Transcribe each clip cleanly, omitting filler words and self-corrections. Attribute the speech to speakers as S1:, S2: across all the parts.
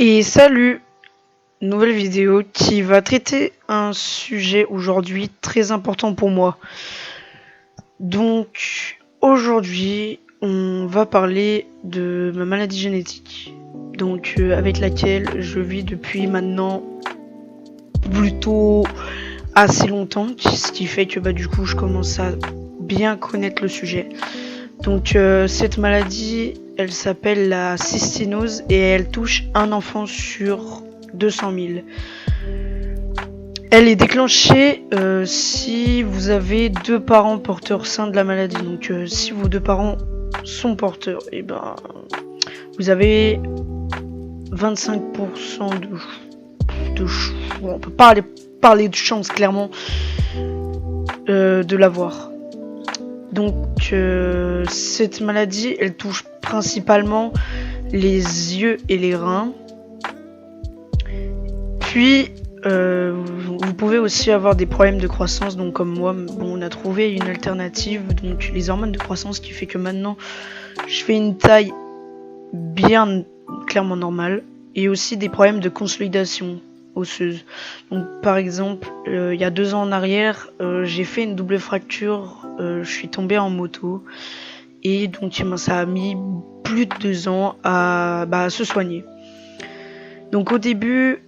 S1: Et salut, nouvelle vidéo qui va traiter un sujet aujourd'hui très important pour moi. Donc aujourd'hui on va parler de ma maladie génétique, donc avec laquelle je vis depuis maintenant plutôt assez longtemps, ce qui fait que du coup je commence à bien connaître le sujet. Donc cette maladie, elle s'appelle la cystinose et elle touche un enfant sur 200 000. Elle est déclenchée si vous avez deux parents porteurs sains de la maladie. Donc si vos deux parents sont porteurs, et vous avez 25% de bon, on peut pas parler de chance clairement de l'avoir. Donc cette maladie, elle touche principalement les yeux et les reins. Puis vous pouvez aussi avoir des problèmes de croissance, donc comme moi, on a trouvé une alternative, donc les hormones de croissance, qui fait que maintenant je fais une taille bien clairement normale, et aussi des problèmes de consolidation osseuse. Donc par exemple, il y a 2 ans en arrière, j'ai fait une double fracture, je suis tombé en moto, et donc ça a mis plus de 2 ans à se soigner. Donc au début,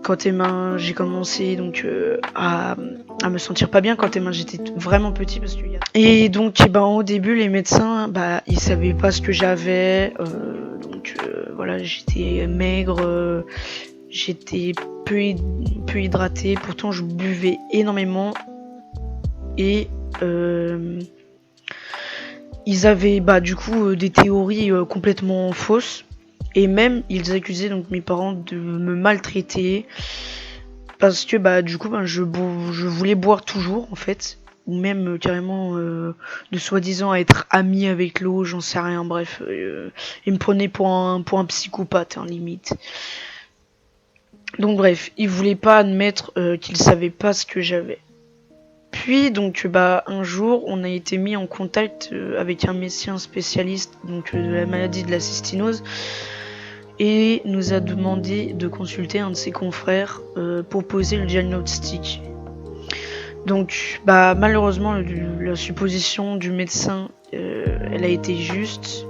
S1: quand j'ai commencé donc à me sentir pas bien quand j'étais vraiment petit parce que et donc au début les médecins ils savaient pas ce que j'avais, donc voilà, j'étais maigre, j'étais peu hydraté, pourtant je buvais énormément, et ils avaient du coup des théories complètement fausses. Et même, ils accusaient donc mes parents de me maltraiter parce que du coup, je voulais boire toujours en fait, ou même carrément de soi-disant être ami avec l'eau, j'en sais rien. Bref, ils me prenaient pour un psychopathe, limite. Donc bref, ils voulaient pas admettre qu'ils savaient pas ce que j'avais. Puis donc un jour, on a été mis en contact avec un médecin spécialiste donc de la maladie de la cystinose, et nous a demandé de consulter un de ses confrères pour poser le diagnostic. Donc malheureusement la supposition du médecin elle a été juste,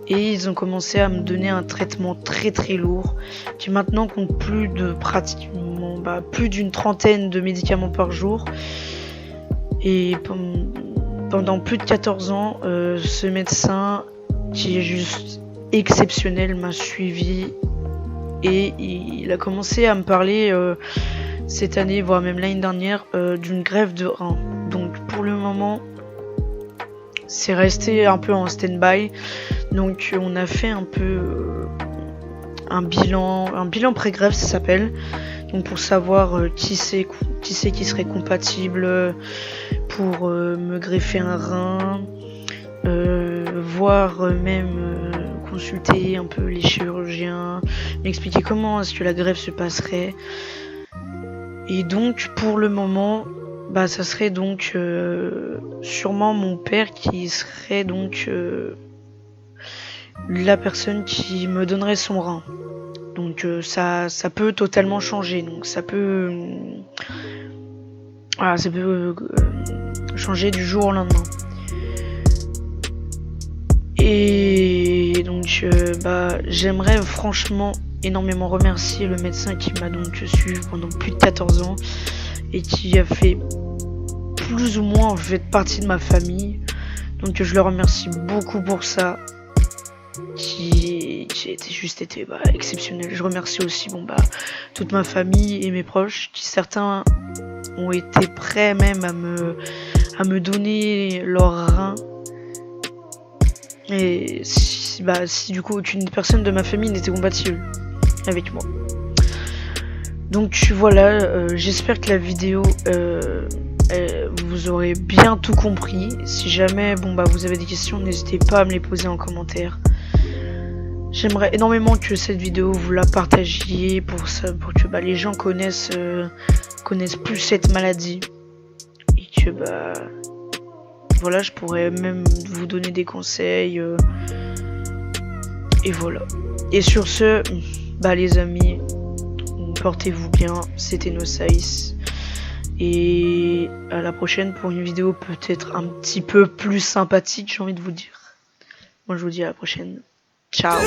S1: et ils ont commencé à me donner un traitement très très lourd qui maintenant compte plus d'une trentaine de médicaments par jour. Et pendant plus de 14 ans, ce médecin, qui est juste exceptionnel, m'a suivi, et il a commencé à me parler cette année, voire même l'année dernière, d'une greffe de rein. Donc pour le moment, c'est resté un peu en stand-by. Donc on a fait un peu un bilan pré-greffe, ça s'appelle. Donc pour savoir qui serait compatible pour me greffer un rein, voire même consulter un peu les chirurgiens, m'expliquer comment est-ce que la greffe se passerait. Et donc pour le moment, ça serait donc sûrement mon père qui serait donc la personne qui me donnerait son rein. Donc ça peut totalement changer, donc ça peut changer du jour au lendemain. Et donc j'aimerais franchement énormément remercier le médecin qui m'a donc suivi pendant plus de 14 ans et qui a fait plus ou moins partie de ma famille. Donc je le remercie beaucoup pour ça, qui a été exceptionnel. Je remercie aussi toute ma famille et mes proches, qui certains ont été prêts même à me donner leur rein. Et si du coup aucune personne de ma famille n'était compatible avec moi. Donc voilà, j'espère que la vidéo vous aurez bien tout compris. Si jamais vous avez des questions, n'hésitez pas à me les poser en commentaire. J'aimerais énormément que cette vidéo vous la partagiez pour que les gens connaissent plus cette maladie, et que voilà, je pourrais même vous donner des conseils, et voilà. Et sur ce, bah les amis, portez-vous bien, c'était Nosaïs. Et à la prochaine pour une vidéo peut-être un petit peu plus sympathique, j'ai envie de vous dire. Moi je vous dis à la prochaine. Ciao.